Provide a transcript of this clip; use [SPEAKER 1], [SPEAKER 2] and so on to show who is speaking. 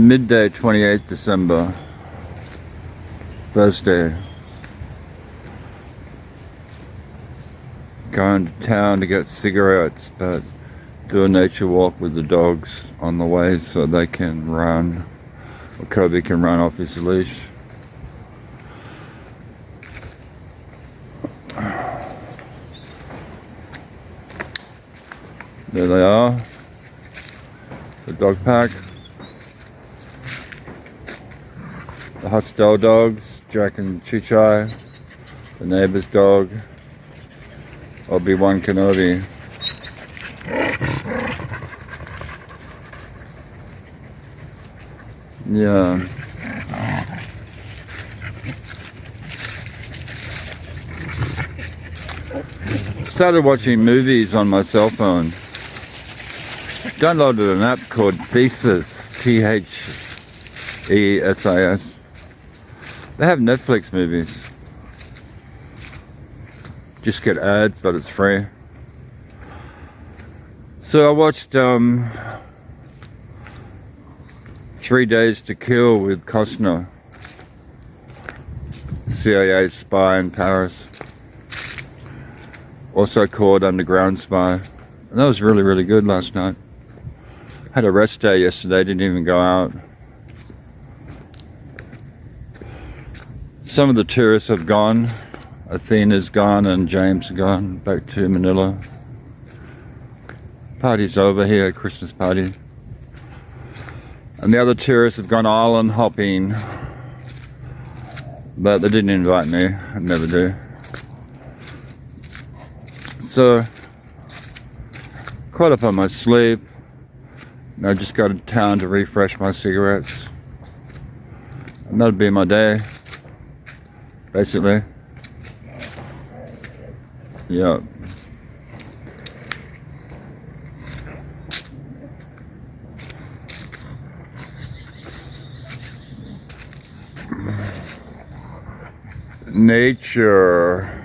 [SPEAKER 1] midday, 28th December, Thursday. Going to town to get cigarettes, but do a nature walk with the dogs on the way so they can run, or Kobe can run off his leash. There they are, the dog pack. The Hostel dogs, Jack and Chichai, the neighbor's dog, Obi-Wan Kenobi. Yeah. Started watching movies on my cell phone. Downloaded an app called Thesis, Thesis. They have Netflix movies. Just get ads, but it's free. So I watched 3 Days to Kill with Costner, CIA spy in Paris, also called Underground Spy. And that was really, really good last night. Had a rest day yesterday, didn't even go out. Some of the tourists have gone. Athena's gone and James are gone back to Manila. Party's over here, Christmas party. And the other tourists have gone island hopping, but they didn't invite me. I never do. So, caught up on my sleep. And I just got to town to refresh my cigarettes. And that'll be my day, basically. Yeah. Nature.